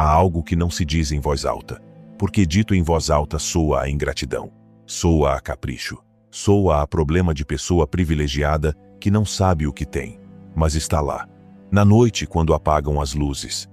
Há algo que não se diz em voz alta, porque dito em voz alta soa a ingratidão, soa a capricho, soa a problema de pessoa privilegiada que não sabe o que tem, mas está lá. Na noite, quando apagam as luzes.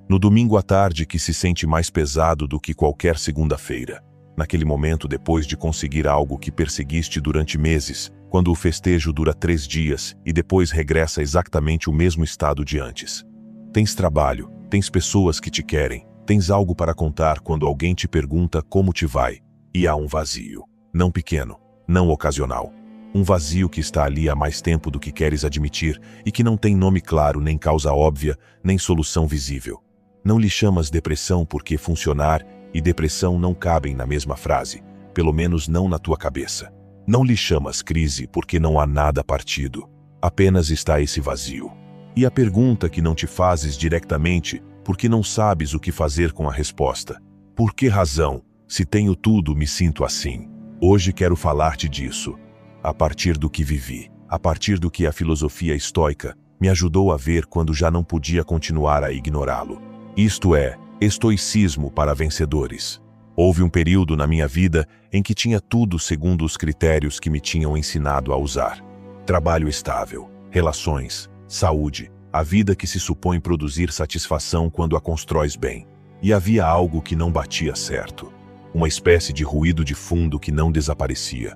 No domingo à tarde, que se sente mais pesado do que qualquer segunda-feira. Naquele momento, depois de conseguir algo que perseguiste durante meses, quando o festejo dura 3 dias e depois regressa exatamente o mesmo estado de antes. Tens trabalho, tens pessoas que te querem, tens algo para contar quando alguém te pergunta como te vai, e há um vazio. Não pequeno, não ocasional. Um vazio que está ali há mais tempo do que queres admitir e que não tem nome claro, nem causa óbvia, nem solução visível. Não lhe chamas depressão porque funcionar e depressão não cabem na mesma frase, pelo menos não na tua cabeça. Não lhe chamas crise porque não há nada partido. Apenas está esse vazio. E a pergunta que não te fazes diretamente porque não sabes o que fazer com a resposta. Por que razão, se tenho tudo, me sinto assim? Hoje quero falar-te disso. A partir do que vivi, a partir do que a filosofia estoica me ajudou a ver quando já não podia continuar a ignorá-lo. Isto é, estoicismo para vencedores. Houve um período na minha vida em que tinha tudo segundo os critérios que me tinham ensinado a usar. Trabalho estável, relações, saúde, a vida que se supõe produzir satisfação quando a constróis bem. E havia algo que não batia certo. Uma espécie de ruído de fundo que não desaparecia.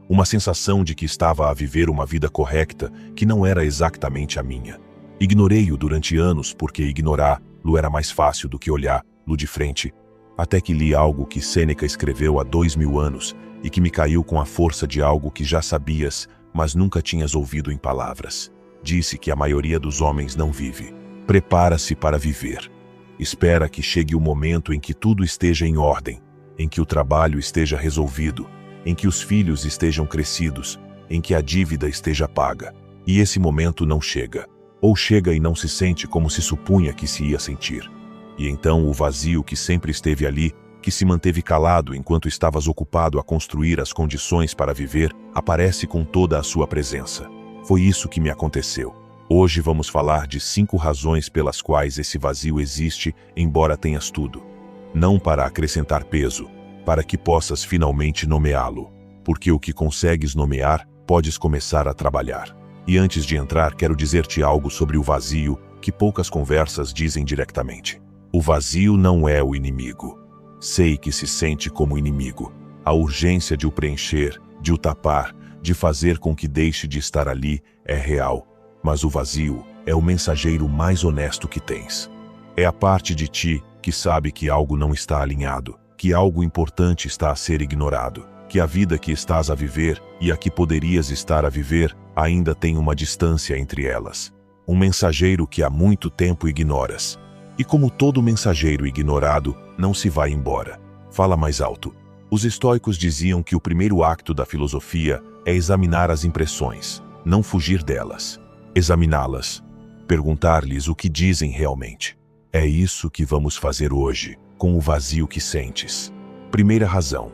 Uma sensação de que estava a viver uma vida correta que não era exatamente a minha. Ignorei-o durante anos porque ignorá-lo era mais fácil do que olhar-lo de frente, até que li algo que Sêneca escreveu há 2000 anos e que me caiu com a força de algo que já sabias, mas nunca tinhas ouvido em palavras. Disse que a maioria dos homens não vive. Prepara-se para viver. Espera que chegue o momento em que tudo esteja em ordem, em que o trabalho esteja resolvido, em que os filhos estejam crescidos, em que a dívida esteja paga. E esse momento não chega. Ou chega e não se sente como se supunha que se ia sentir. E então o vazio que sempre esteve ali, que se manteve calado enquanto estavas ocupado a construir as condições para viver, aparece com toda a sua presença. Foi isso que me aconteceu. Hoje vamos falar de 5 razões pelas quais esse vazio existe, embora tenhas tudo. Não para acrescentar peso, para que possas finalmente nomeá-lo. Porque o que consegues nomear, podes começar a trabalhar. E antes de entrar, quero dizer-te algo sobre o vazio, que poucas conversas dizem diretamente. O vazio não é o inimigo. Sei que se sente como inimigo. A urgência de o preencher, de o tapar, de fazer com que deixe de estar ali, é real. Mas o vazio é o mensageiro mais honesto que tens. É a parte de ti que sabe que algo não está alinhado, que algo importante está a ser ignorado, que a vida que estás a viver e a que poderias estar a viver ainda tem uma distância entre elas. Um mensageiro que há muito tempo ignoras. E como todo mensageiro ignorado, não se vai embora. Fala mais alto. Os estoicos diziam que o primeiro acto da filosofia é examinar as impressões, não fugir delas. Examiná-las. Perguntar-lhes o que dizem realmente. É isso que vamos fazer hoje, com o vazio que sentes. Primeira razão.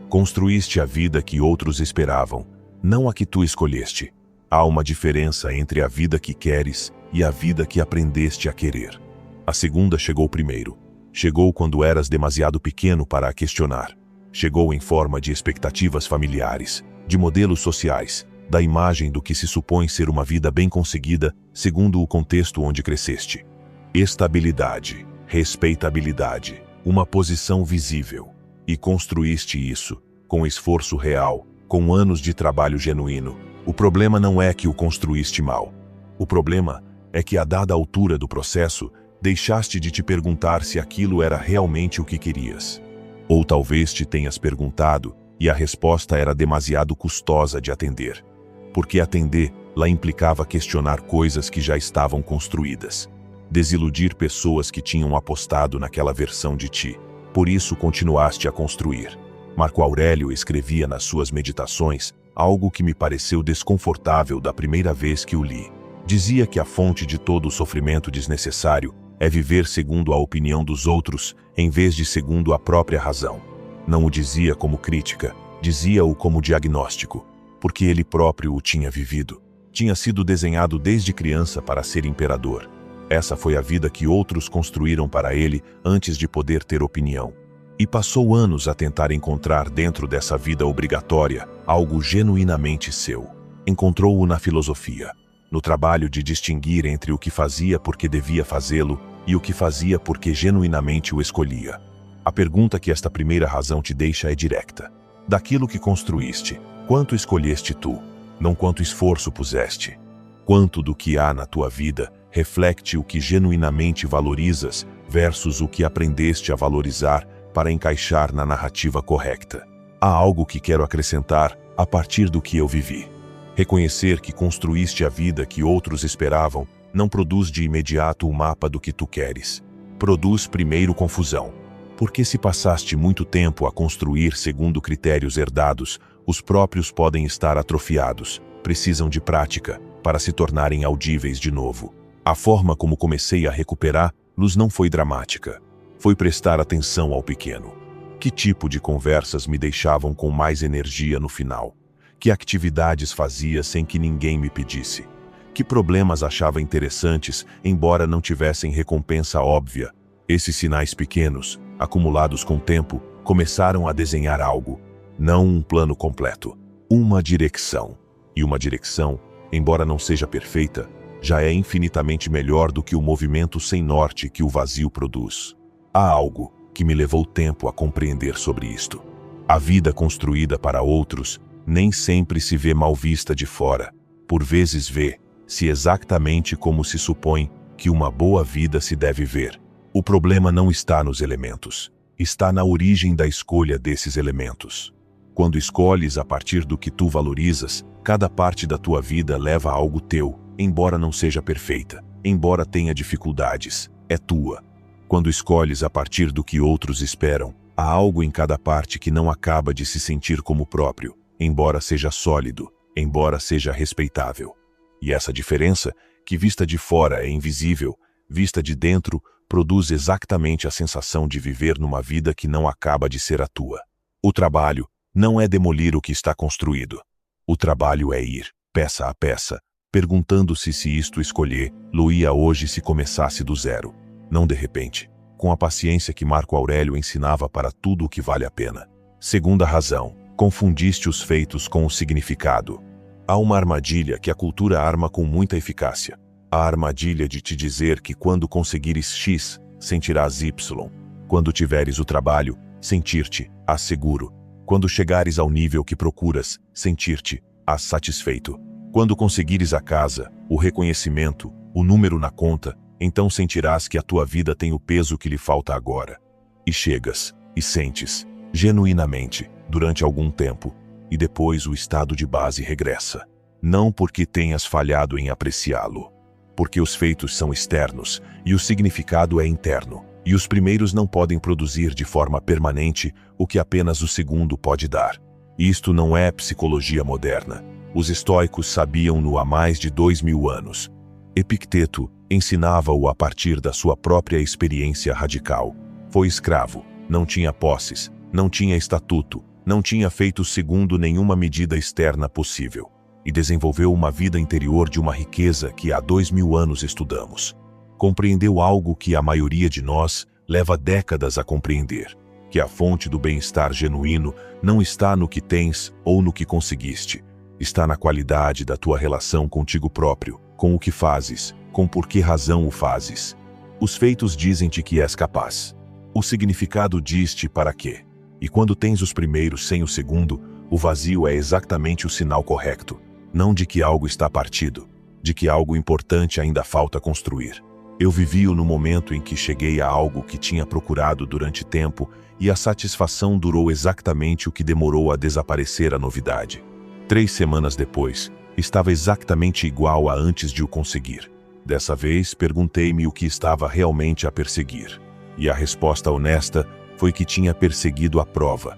Construíste a vida que outros esperavam, não a que tu escolheste. Há uma diferença entre a vida que queres e a vida que aprendeste a querer. A segunda chegou primeiro. Chegou quando eras demasiado pequeno para a questionar. Chegou em forma de expectativas familiares, de modelos sociais, da imagem do que se supõe ser uma vida bem conseguida, segundo o contexto onde cresceste. Estabilidade, respeitabilidade, uma posição visível. E construíste isso, com esforço real, com anos de trabalho genuíno. O problema não é que o construíste mal. O problema é que, a dada altura do processo, deixaste de te perguntar se aquilo era realmente o que querias. Ou talvez te tenhas perguntado e a resposta era demasiado custosa de atender. Porque atender-la implicava questionar coisas que já estavam construídas. Desiludir pessoas que tinham apostado naquela versão de ti. Por isso continuaste a construir. Marco Aurélio escrevia nas suas meditações algo que me pareceu desconfortável da primeira vez que o li. Dizia que a fonte de todo o sofrimento desnecessário é viver segundo a opinião dos outros, em vez de segundo a própria razão. Não o dizia como crítica, dizia-o como diagnóstico, porque ele próprio o tinha vivido. Tinha sido desenhado desde criança para ser imperador. Essa foi a vida que outros construíram para ele antes de poder ter opinião. E passou anos a tentar encontrar dentro dessa vida obrigatória algo genuinamente seu. Encontrou-o na filosofia, no trabalho de distinguir entre o que fazia porque devia fazê-lo e o que fazia porque genuinamente o escolhia. A pergunta que esta primeira razão te deixa é direta. Daquilo que construíste, quanto escolheste tu, não quanto esforço puseste? Quanto do que há na tua vida reflete o que genuinamente valorizas versus o que aprendeste a valorizar para encaixar na narrativa correta? Há algo que quero acrescentar a partir do que eu vivi. Reconhecer que construíste a vida que outros esperavam não produz de imediato o mapa do que tu queres. Produz primeiro confusão. Porque se passaste muito tempo a construir segundo critérios herdados, os próprios podem estar atrofiados, precisam de prática para se tornarem audíveis de novo. A forma como comecei a recuperá-los não foi dramática. Foi prestar atenção ao pequeno. Que tipo de conversas me deixavam com mais energia no final? Que atividades fazia sem que ninguém me pedisse? Que problemas achava interessantes, embora não tivessem recompensa óbvia? Esses sinais pequenos, acumulados com o tempo, começaram a desenhar algo. Não um plano completo. Uma direção. E uma direção, embora não seja perfeita, já é infinitamente melhor do que o movimento sem norte que o vazio produz. Há algo que me levou tempo a compreender sobre isto. A vida construída para outros nem sempre se vê mal vista de fora. Por vezes vê-se exatamente como se supõe que uma boa vida se deve ver. O problema não está nos elementos. Está na origem da escolha desses elementos. Quando escolhes a partir do que tu valorizas, cada parte da tua vida leva a algo teu, embora não seja perfeita, embora tenha dificuldades, é tua. Quando escolhes a partir do que outros esperam, há algo em cada parte que não acaba de se sentir como próprio, embora seja sólido, embora seja respeitável. E essa diferença, que vista de fora é invisível, vista de dentro, produz exatamente a sensação de viver numa vida que não acaba de ser a tua. O trabalho não é demolir o que está construído. O trabalho é ir, peça a peça, perguntando-se se isto escolher-lo-ia hoje se começasse do zero. Não de repente, com a paciência que Marco Aurélio ensinava para tudo o que vale a pena. Segunda razão, confundiste os feitos com o significado. Há uma armadilha que a cultura arma com muita eficácia. A armadilha de te dizer que quando conseguires X, sentirás Y. Quando tiveres o trabalho, sentir-te-ás seguro. Quando chegares ao nível que procuras, sentir-te-ás satisfeito. Quando conseguires a casa, o reconhecimento, o número na conta, então sentirás que a tua vida tem o peso que lhe falta agora. E chegas, e sentes, genuinamente, durante algum tempo, e depois o estado de base regressa. Não porque tenhas falhado em apreciá-lo. Porque os feitos são externos, e o significado é interno, e os primeiros não podem produzir de forma permanente o que apenas o segundo pode dar. Isto não é psicologia moderna. Os estoicos sabiam-no há mais de 2000 anos. Epicteto ensinava-o a partir da sua própria experiência radical. Foi escravo, não tinha posses, não tinha estatuto, não tinha feito segundo nenhuma medida externa possível. E desenvolveu uma vida interior de uma riqueza que há 2000 anos estudamos. Compreendeu algo que a maioria de nós leva décadas a compreender, que a fonte do bem-estar genuíno não está no que tens ou no que conseguiste, está na qualidade da tua relação contigo próprio, com o que fazes, com por que razão o fazes. Os feitos dizem-te que és capaz. O significado diz-te para quê. E quando tens os primeiros sem o segundo, o vazio é exatamente o sinal correto. Não de que algo está partido, de que algo importante ainda falta construir. Eu vivi-o no momento em que cheguei a algo que tinha procurado durante tempo e a satisfação durou exatamente o que demorou a desaparecer a novidade. 3 semanas depois, estava exatamente igual a antes de o conseguir. Dessa vez, perguntei-me o que estava realmente a perseguir. E a resposta honesta foi que tinha perseguido a prova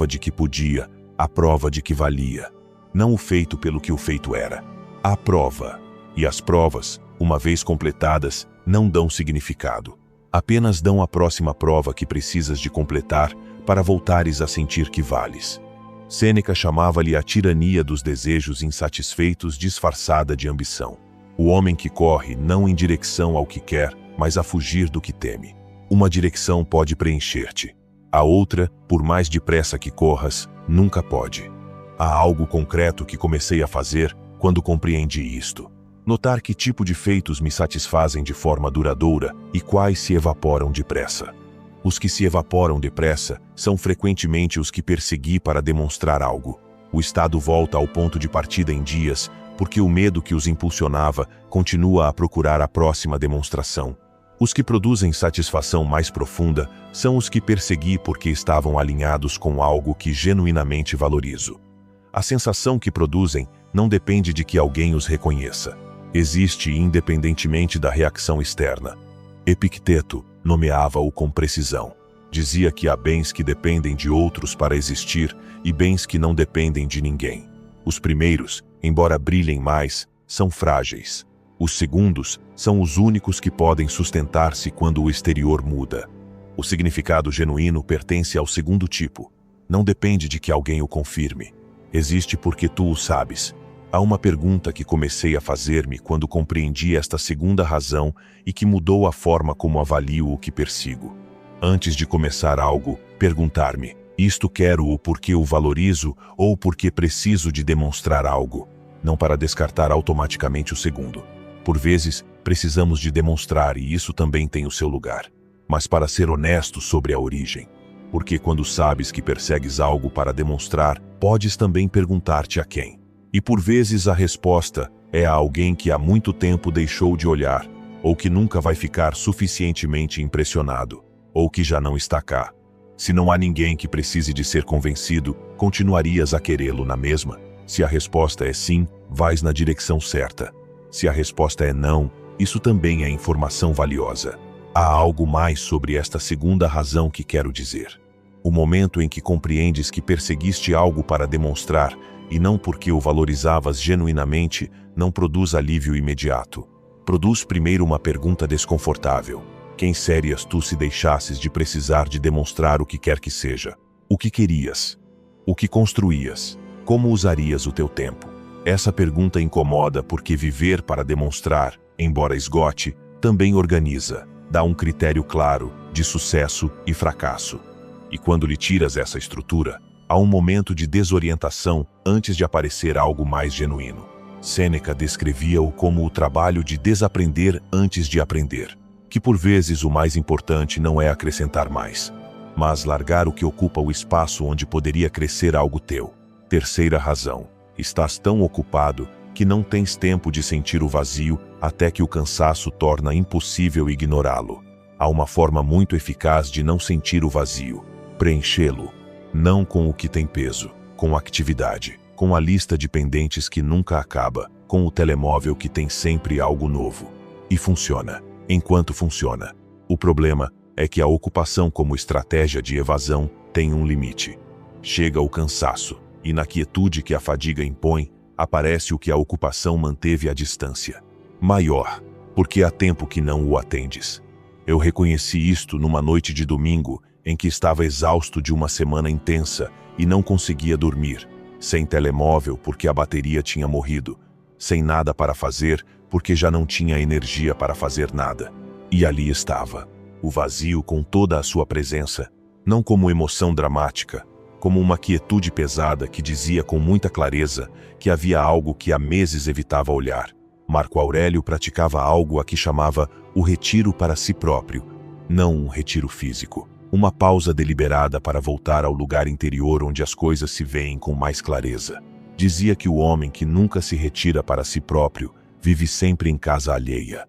de que podia, a prova de que valia. Não o feito pelo que o feito era. A prova. E as provas, uma vez completadas, não dão significado. Apenas dão a próxima prova que precisas de completar para voltares a sentir que vales. Sêneca chamava-lhe a tirania dos desejos insatisfeitos disfarçada de ambição. O homem que corre não em direção ao que quer, mas a fugir do que teme. Uma direção pode preencher-te. A outra, por mais depressa que corras, nunca pode. Há algo concreto que comecei a fazer quando compreendi isto. Notar que tipo de feitos me satisfazem de forma duradoura e quais se evaporam depressa. Os que se evaporam depressa são frequentemente os que persegui para demonstrar algo. O estado volta ao ponto de partida em dias, porque o medo que os impulsionava continua a procurar a próxima demonstração. Os que produzem satisfação mais profunda são os que persegui porque estavam alinhados com algo que genuinamente valorizo. A sensação que produzem não depende de que alguém os reconheça. Existe independentemente da reação externa. Epicteto nomeava-o com precisão. Dizia que há bens que dependem de outros para existir e bens que não dependem de ninguém. Os primeiros, embora brilhem mais, são frágeis. Os segundos são os únicos que podem sustentar-se quando o exterior muda. O significado genuíno pertence ao segundo tipo. Não depende de que alguém o confirme. Existe porque tu o sabes. Há uma pergunta que comecei a fazer-me quando compreendi esta segunda razão e que mudou a forma como avalio o que persigo. Antes de começar algo, perguntar-me: isto quero-o porque o valorizo ou porque preciso de demonstrar algo? Não para descartar automaticamente o segundo. Por vezes, precisamos de demonstrar e isso também tem o seu lugar. Mas para ser honesto sobre a origem. Porque quando sabes que persegues algo para demonstrar, podes também perguntar-te a quem. E por vezes a resposta é a alguém que há muito tempo deixou de olhar, ou que nunca vai ficar suficientemente impressionado, ou que já não está cá. Se não há ninguém que precise de ser convencido, continuarias a querê-lo na mesma? Se a resposta é sim, vais na direção certa. Se a resposta é não, isso também é informação valiosa. Há algo mais sobre esta segunda razão que quero dizer. O momento em que compreendes que perseguiste algo para demonstrar, e não porque o valorizavas genuinamente, não produz alívio imediato. Produz primeiro uma pergunta desconfortável. Quem serias tu se deixasses de precisar de demonstrar o que quer que seja? O que querias? O que construías? Como usarias o teu tempo? Essa pergunta incomoda porque viver para demonstrar, embora esgote, também organiza, dá um critério claro de sucesso e fracasso. E quando lhe tiras essa estrutura, há um momento de desorientação antes de aparecer algo mais genuíno. Sêneca descrevia-o como o trabalho de desaprender antes de aprender, que por vezes o mais importante não é acrescentar mais, mas largar o que ocupa o espaço onde poderia crescer algo teu. Terceira razão: estás tão ocupado que não tens tempo de sentir o vazio até que o cansaço torna impossível ignorá-lo. Há uma forma muito eficaz de não sentir o vazio: preenchê-lo. Não com o que tem peso, com atividade, com a lista de pendentes que nunca acaba, com o telemóvel que tem sempre algo novo. E funciona, enquanto funciona. O problema é que a ocupação como estratégia de evasão tem um limite. Chega o cansaço, e na quietude que a fadiga impõe, aparece o que a ocupação manteve à distância. Maior, porque há tempo que não o atendes. Eu reconheci isto numa noite de domingo, em que estava exausto de uma semana intensa e não conseguia dormir, sem telemóvel porque a bateria tinha morrido, sem nada para fazer porque já não tinha energia para fazer nada. E ali estava, o vazio com toda a sua presença, não como emoção dramática, como uma quietude pesada que dizia com muita clareza que havia algo que há meses evitava olhar. Marco Aurélio praticava algo a que chamava o retiro para si próprio, não um retiro físico. Uma pausa deliberada para voltar ao lugar interior onde as coisas se veem com mais clareza. Dizia que o homem que nunca se retira para si próprio vive sempre em casa alheia,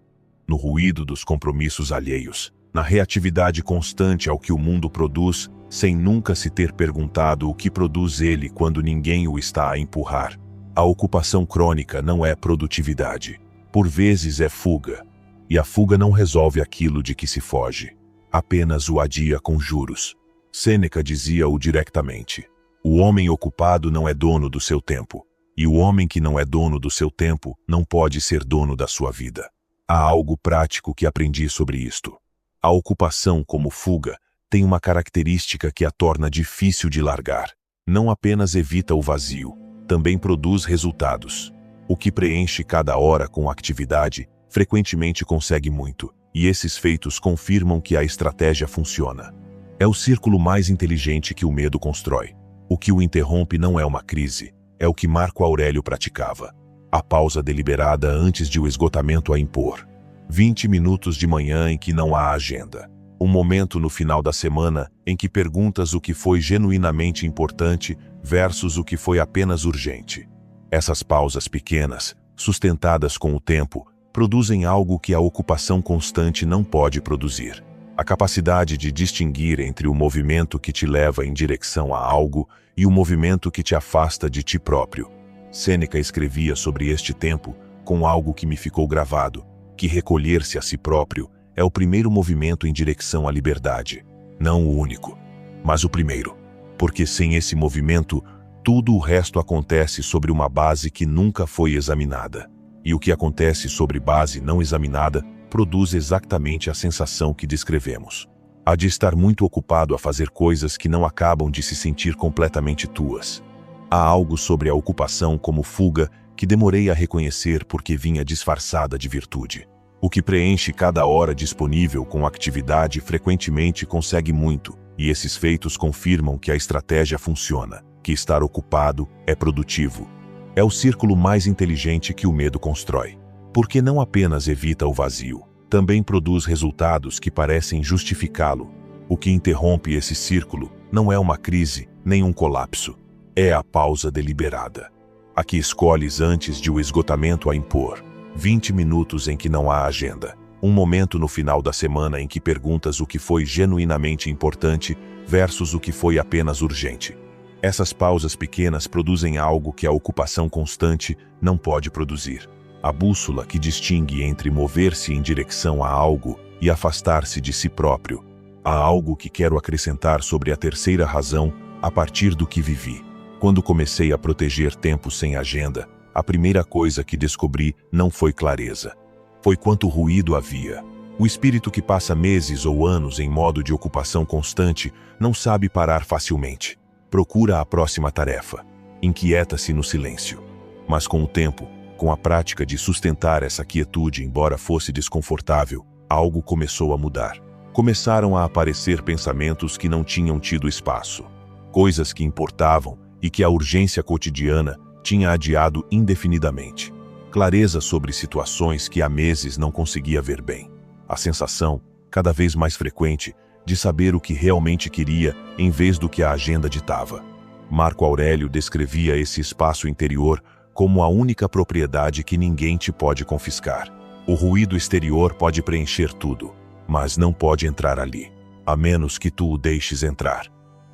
no ruído dos compromissos alheios, na reatividade constante ao que o mundo produz, sem nunca se ter perguntado o que produz ele quando ninguém o está a empurrar. A ocupação crônica não é produtividade. Por vezes é fuga. E a fuga não resolve aquilo de que se foge. Apenas o adia com juros. Sêneca dizia-o diretamente. O homem ocupado não é dono do seu tempo. E o homem que não é dono do seu tempo não pode ser dono da sua vida. Há algo prático que aprendi sobre isto. A ocupação como fuga tem uma característica que a torna difícil de largar. Não apenas evita o vazio, também produz resultados. O que preenche cada hora com atividade, frequentemente consegue muito, e esses feitos confirmam que a estratégia funciona. É o círculo mais inteligente que o medo constrói. O que o interrompe não é uma crise, é o que Marco Aurélio praticava. A pausa deliberada antes de o esgotamento a impor. 20 minutos de manhã em que não há agenda. Um momento no final da semana em que perguntas o que foi genuinamente importante versus o que foi apenas urgente. Essas pausas pequenas, sustentadas com o tempo, produzem algo que a ocupação constante não pode produzir. A capacidade de distinguir entre o movimento que te leva em direção a algo e o movimento que te afasta de ti próprio. Sêneca escrevia sobre este tempo com algo que me ficou gravado, que recolher-se a si próprio é o primeiro movimento em direção à liberdade. Não o único, mas o primeiro. Porque sem esse movimento, tudo o resto acontece sobre uma base que nunca foi examinada. E o que acontece sobre base não examinada produz exatamente a sensação que descrevemos. A de estar muito ocupado a fazer coisas que não acabam de se sentir completamente tuas. Há algo sobre a ocupação como fuga que demorei a reconhecer porque vinha disfarçada de virtude. O que preenche cada hora disponível com atividade frequentemente consegue muito, e esses feitos confirmam que a estratégia funciona, que estar ocupado é produtivo. É o círculo mais inteligente que o medo constrói. Porque não apenas evita o vazio, também produz resultados que parecem justificá-lo. O que interrompe esse círculo não é uma crise, nem um colapso. É a pausa deliberada. A que escolhes antes de o esgotamento a impor. 20 minutos em que não há agenda. Um momento no final da semana em que perguntas o que foi genuinamente importante versus o que foi apenas urgente. Essas pausas pequenas produzem algo que a ocupação constante não pode produzir. A bússola que distingue entre mover-se em direção a algo e afastar-se de si próprio. Há algo que quero acrescentar sobre a terceira razão a partir do que vivi. Quando comecei a proteger tempo sem agenda, a primeira coisa que descobri não foi clareza. Foi quanto ruído havia. O espírito que passa meses ou anos em modo de ocupação constante não sabe parar facilmente. Procura a próxima tarefa. Inquieta-se no silêncio. Mas com o tempo, com a prática de sustentar essa quietude embora fosse desconfortável, algo começou a mudar. Começaram a aparecer pensamentos que não tinham tido espaço. Coisas que importavam e que a urgência cotidiana tinha adiado indefinidamente. Clareza sobre situações que há meses não conseguia ver bem. A sensação, cada vez mais frequente, de saber o que realmente queria em vez do que a agenda ditava. Marco Aurélio descrevia esse espaço interior como a única propriedade que ninguém te pode confiscar. O ruído exterior pode preencher tudo, mas não pode entrar ali, a menos que tu o deixes entrar.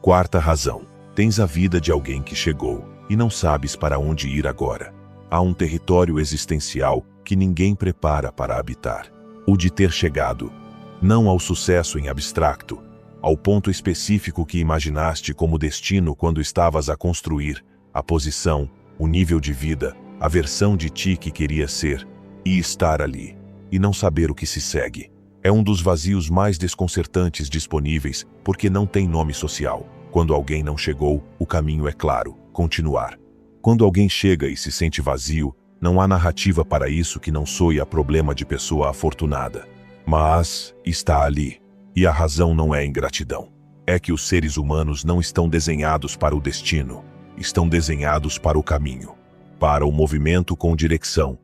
Quarta razão. Tens a vida de alguém que chegou e não sabes para onde ir agora. Há um território existencial que ninguém prepara para habitar. O de ter chegado, não ao sucesso em abstracto, ao ponto específico que imaginaste como destino quando estavas a construir, a posição, o nível de vida, a versão de ti que queria ser, e estar ali, e não saber o que se segue. É um dos vazios mais desconcertantes disponíveis, porque não tem nome social. Quando alguém não chegou, o caminho é claro, continuar. Quando alguém chega e se sente vazio, não há narrativa para isso que não soe a problema de pessoa afortunada. Mas está ali. E a razão não é ingratidão. É que os seres humanos não estão desenhados para o destino. Estão desenhados para o caminho. Para o movimento com direção.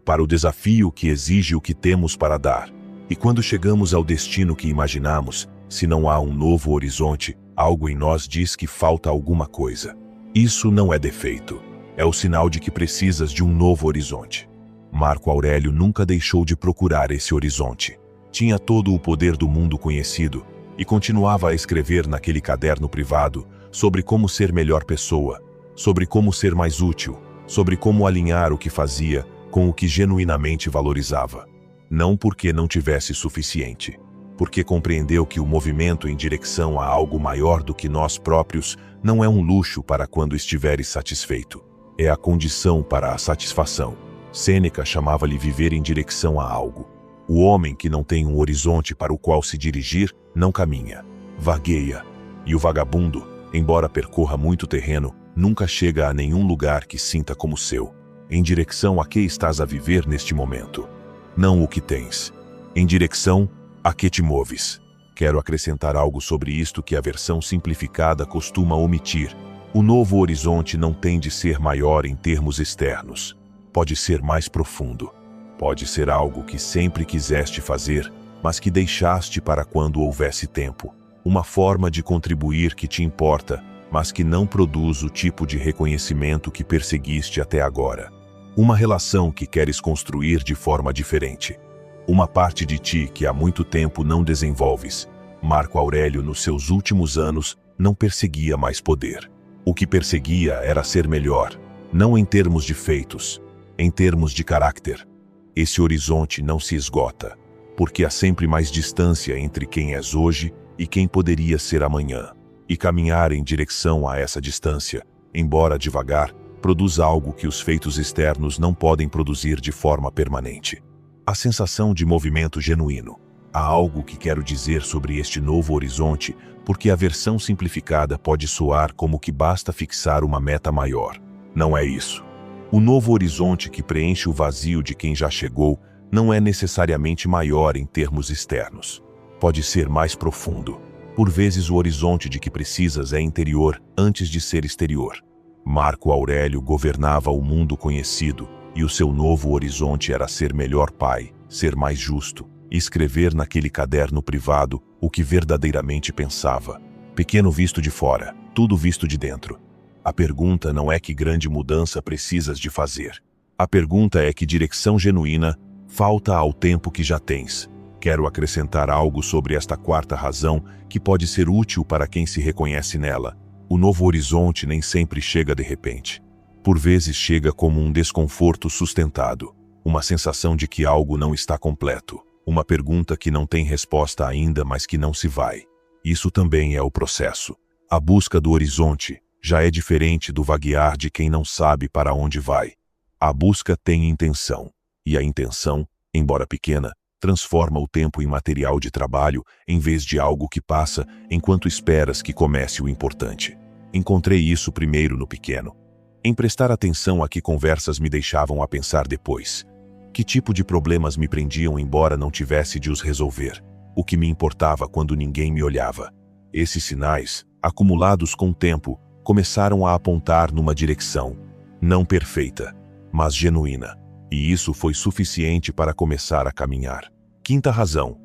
Para o desafio que exige o que temos para dar. E quando chegamos ao destino que imaginamos, se não há um novo horizonte, algo em nós diz que falta alguma coisa. Isso não é defeito. É o sinal de que precisas de um novo horizonte. Marco Aurélio nunca deixou de procurar esse horizonte. Tinha todo o poder do mundo conhecido e continuava a escrever naquele caderno privado sobre como ser melhor pessoa, sobre como ser mais útil, sobre como alinhar o que fazia com o que genuinamente valorizava. Não porque não tivesse suficiente, porque compreendeu que o movimento em direção a algo maior do que nós próprios não é um luxo para quando estiveres satisfeito. É a condição para a satisfação. Sêneca chamava-lhe viver em direção a algo. O homem que não tem um horizonte para o qual se dirigir, não caminha, vagueia. E o vagabundo, embora percorra muito terreno, nunca chega a nenhum lugar que sinta como seu. em direção a que estás a viver neste momento. Não o que tens. Em direção a que te moves. Quero acrescentar algo sobre isto que a versão simplificada costuma omitir. O novo horizonte não tem de ser maior em termos externos. Pode ser mais profundo. Pode ser algo que sempre quiseste fazer, mas que deixaste para quando houvesse tempo. Uma forma de contribuir que te importa, mas que não produz o tipo de reconhecimento que perseguiste até agora. Uma relação que queres construir de forma diferente. Uma parte de ti que há muito tempo não desenvolves. Marco Aurélio, nos seus últimos anos, não perseguia mais poder. O que perseguia era ser melhor, não em termos de feitos, em termos de caráter. Esse horizonte não se esgota, porque há sempre mais distância entre quem és hoje e quem poderia ser amanhã. E caminhar em direção a essa distância, embora devagar, produz algo que os feitos externos não podem produzir de forma permanente. A sensação de movimento genuíno. Há algo que quero dizer sobre este novo horizonte, porque a versão simplificada pode soar como que basta fixar uma meta maior. Não é isso. O novo horizonte que preenche o vazio de quem já chegou não é necessariamente maior em termos externos. Pode ser mais profundo. Por vezes o horizonte de que precisas é interior antes de ser exterior. Marco Aurélio governava o mundo conhecido e o seu novo horizonte era ser melhor pai, ser mais justo e escrever naquele caderno privado o que verdadeiramente pensava. Pequeno visto de fora, tudo visto de dentro. A pergunta não é que grande mudança precisas de fazer. A pergunta é que direção genuína falta ao tempo que já tens. Quero acrescentar algo sobre esta quarta razão que pode ser útil para quem se reconhece nela. O novo horizonte nem sempre chega de repente. Por vezes chega como um desconforto sustentado, uma sensação de que algo não está completo, uma pergunta que não tem resposta ainda, mas que não se vai. Isso também é o processo. A busca do horizonte já é diferente do vaguear de quem não sabe para onde vai. A busca tem intenção, e a intenção, embora pequena, transforma o tempo em material de trabalho em vez de algo que passa enquanto esperas que comece o importante. Encontrei isso primeiro no pequeno. Em prestar atenção a que conversas me deixavam a pensar depois. Que tipo de problemas me prendiam embora não tivesse de os resolver. O que me importava quando ninguém me olhava. Esses sinais, acumulados com o tempo, começaram a apontar numa direção, não perfeita, mas genuína. E isso foi suficiente para começar a caminhar. Quinta razão.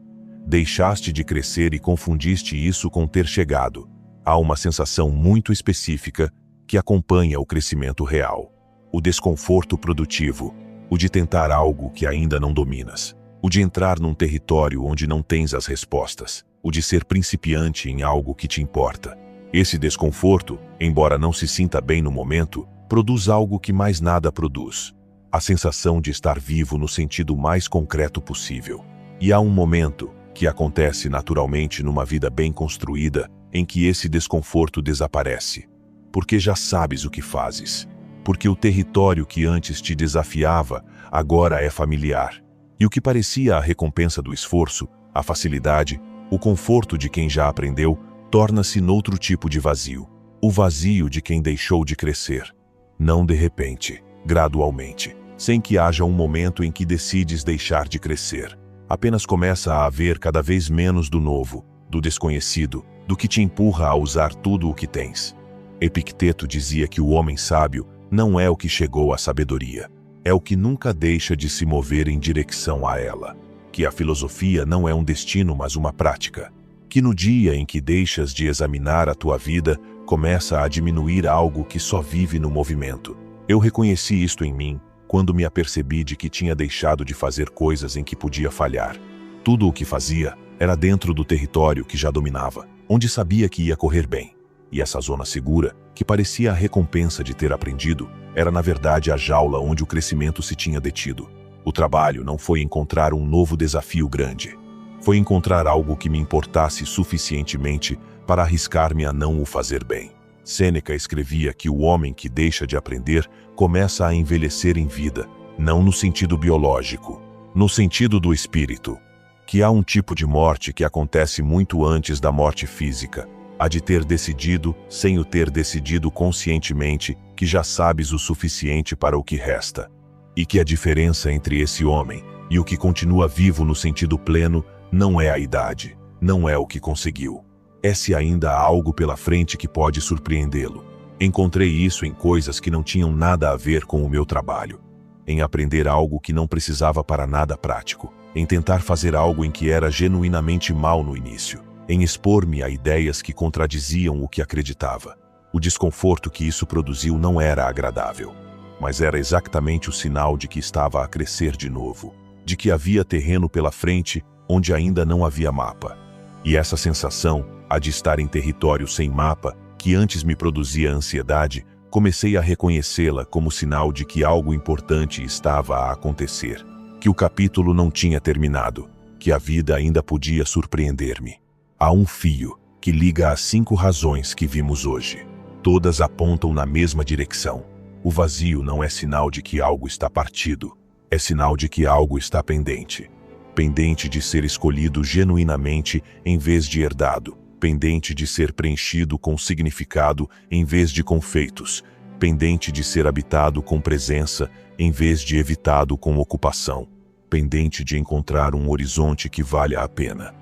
Deixaste de crescer e confundiste isso com ter chegado. Há uma sensação muito específica que acompanha o crescimento real. O desconforto produtivo. O de tentar algo que ainda não dominas. O de entrar num território onde não tens as respostas. O de ser principiante em algo que te importa. Esse desconforto, embora não se sinta bem no momento, produz algo que mais nada produz. A sensação de estar vivo no sentido mais concreto possível. E há um momento, que acontece naturalmente numa vida bem construída, em que esse desconforto desaparece. Porque já sabes o que fazes. Porque o território que antes te desafiava, agora é familiar. E o que parecia a recompensa do esforço, a facilidade, o conforto de quem já aprendeu, torna-se noutro tipo de vazio. O vazio de quem deixou de crescer. Não de repente, gradualmente, sem que haja um momento em que decides deixar de crescer. Apenas começa a haver cada vez menos do novo, do desconhecido, do que te empurra a usar tudo o que tens. Epicteto dizia que o homem sábio não é o que chegou à sabedoria, é o que nunca deixa de se mover em direção a ela. Que a filosofia não é um destino, mas uma prática. Que no dia em que deixas de examinar a tua vida, começa a diminuir algo que só vive no movimento. Eu reconheci isto em mim, quando me apercebi de que tinha deixado de fazer coisas em que podia falhar. Tudo o que fazia era dentro do território que já dominava, onde sabia que ia correr bem. E essa zona segura, que parecia a recompensa de ter aprendido, era na verdade a jaula onde o crescimento se tinha detido. O trabalho não foi encontrar um novo desafio grande. Foi encontrar algo que me importasse suficientemente para arriscar-me a não o fazer bem. Sêneca escrevia que o homem que deixa de aprender começa a envelhecer em vida, não no sentido biológico, no sentido do espírito. Que há um tipo de morte que acontece muito antes da morte física, a de ter decidido, sem o ter decidido conscientemente, que já sabes o suficiente para o que resta. e que a diferença entre esse homem e o que continua vivo no sentido pleno não é a idade, não é o que conseguiu. É se ainda há algo pela frente que pode surpreendê-lo. Encontrei isso em coisas que não tinham nada a ver com o meu trabalho, em aprender algo que não precisava para nada prático, em tentar fazer algo em que era genuinamente mal no início, em expor-me a ideias que contradiziam o que acreditava. O desconforto que isso produziu não era agradável, mas era exatamente o sinal de que estava a crescer de novo, de que havia terreno pela frente onde ainda não havia mapa. E essa sensação, a de estar em território sem mapa, que antes me produzia ansiedade, comecei a reconhecê-la como sinal de que algo importante estava a acontecer, que o capítulo não tinha terminado, que a vida ainda podia surpreender-me. Há um fio que liga as 5 razões que vimos hoje. Todas apontam na mesma direção. O vazio não é sinal de que algo está partido, é sinal de que algo está pendente. Pendente de ser escolhido genuinamente em vez de herdado, pendente de ser preenchido com significado em vez de com feitos, pendente de ser habitado com presença em vez de evitado com ocupação, pendente de encontrar um horizonte que valha a pena,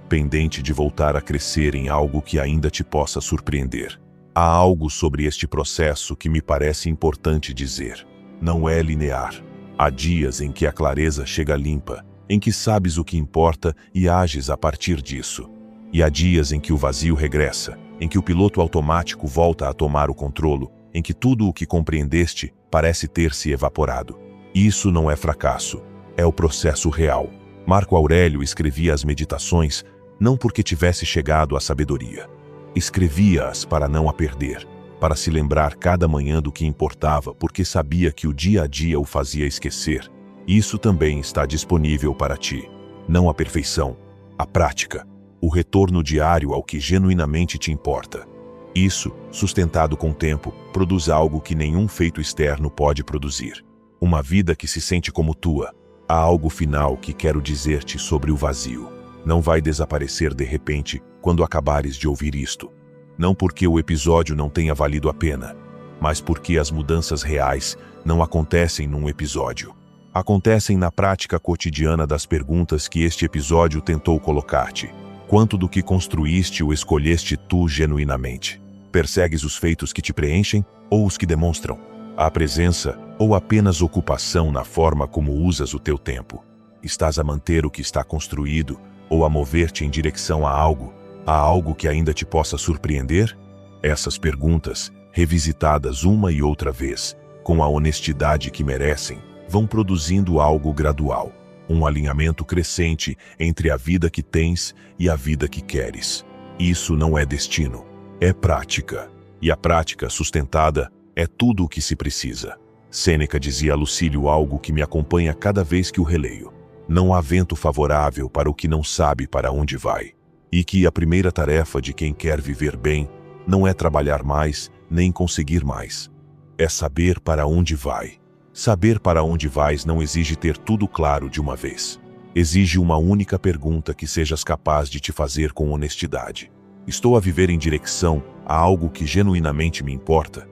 pendente de voltar a crescer em algo que ainda te possa surpreender. Há algo sobre este processo que me parece importante dizer. Não é linear. Há dias em que a clareza chega limpa, em que sabes o que importa e ages a partir disso. E há dias em que o vazio regressa, em que o piloto automático volta a tomar o controle, em que tudo o que compreendeste parece ter se evaporado. Isso não é fracasso, é o processo real. Marco Aurélio escrevia as meditações não porque tivesse chegado à sabedoria. Escrevia-as para não a perder, para se lembrar cada manhã do que importava, porque sabia que o dia a dia o fazia esquecer. Isso também está disponível para ti. Não a perfeição, a prática, o retorno diário ao que genuinamente te importa. Isso, sustentado com o tempo, produz algo que nenhum feito externo pode produzir. Uma vida que se sente como tua. Há algo final que quero dizer-te sobre o vazio. Não vai desaparecer de repente quando acabares de ouvir isto. Não porque o episódio não tenha valido a pena, mas porque as mudanças reais não acontecem num episódio. Acontecem na prática cotidiana das perguntas que este episódio tentou colocar-te. Quanto do que construíste ou escolheste tu genuinamente? Persegues os feitos que te preenchem ou os que demonstram a presença ou apenas ocupação na forma como usas o teu tempo? Estás a manter o que está construído ou a mover-te em direção a algo que ainda te possa surpreender? Essas perguntas, revisitadas uma e outra vez, com a honestidade que merecem, vão produzindo algo gradual, um alinhamento crescente entre a vida que tens e a vida que queres. Isso não é destino, é prática. E a prática sustentada é tudo o que se precisa. Sêneca dizia a Lucílio algo que me acompanha cada vez que o releio. Não há vento favorável para o que não sabe para onde vai. E que a primeira tarefa de quem quer viver bem não é trabalhar mais, nem conseguir mais. É saber para onde vai. Saber para onde vais não exige ter tudo claro de uma vez. Exige uma única pergunta que sejas capaz de te fazer com honestidade. Estou a viver em direção a algo que genuinamente me importa?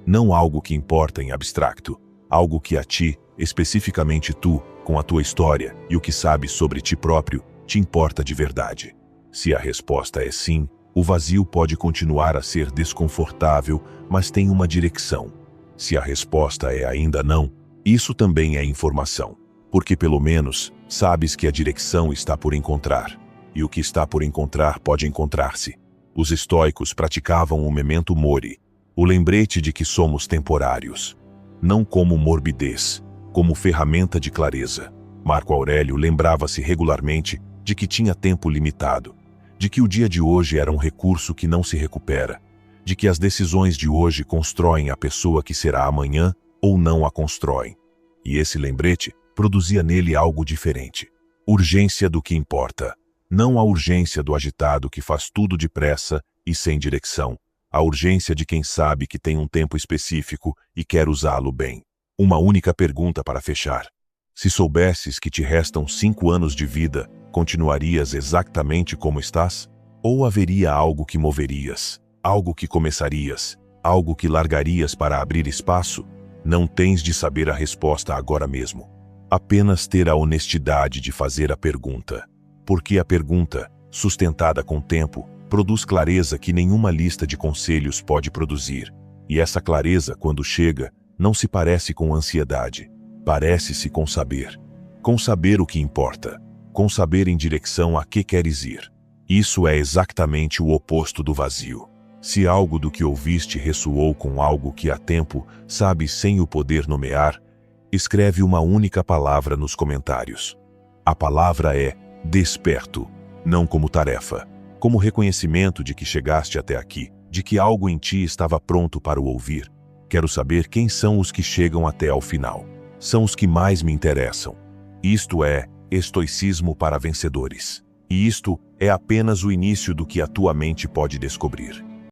Não algo que importa em abstracto. Algo que a ti, especificamente tu, com a tua história e o que sabes sobre ti próprio, te importa de verdade. Se a resposta é sim, o vazio pode continuar a ser desconfortável, mas tem uma direção. Se a resposta é ainda não, isso também é informação, porque pelo menos sabes que a direção está por encontrar, e o que está por encontrar pode encontrar-se. Os estoicos praticavam o memento mori, o lembrete de que somos temporários, não como morbidez, como ferramenta de clareza. Marco Aurélio lembrava-se regularmente de que tinha tempo limitado, de que o dia de hoje era um recurso que não se recupera, de que as decisões de hoje constroem a pessoa que será amanhã ou não a constroem. E esse lembrete produzia nele algo diferente. Urgência do que importa. Não a urgência do agitado que faz tudo depressa e sem direção. A urgência de quem sabe que tem um tempo específico e quer usá-lo bem. Uma única pergunta para fechar. Se soubesses que te restam 5 anos de vida, continuarias exatamente como estás? Ou haveria algo que moverias? Algo que começarias? Algo que largarias para abrir espaço? Não tens de saber a resposta agora mesmo. Apenas ter a honestidade de fazer a pergunta. Porque a pergunta, sustentada com tempo, produz clareza que nenhuma lista de conselhos pode produzir. E essa clareza, quando chega, não se parece com ansiedade. Parece-se com saber. Com saber o que importa. Com saber em direção a que queres ir. Isso é exatamente o oposto do vazio. Se algo do que ouviste ressoou com algo que há tempo sabes sem o poder nomear, escreve uma única palavra nos comentários. A palavra é desperto, não como tarefa, como reconhecimento de que chegaste até aqui, de que algo em ti estava pronto para o ouvir. Quero saber quem são os que chegam até ao final. São os que mais me interessam. Isto é estoicismo para vencedores. E isto é apenas o início do que a tua mente pode descobrir.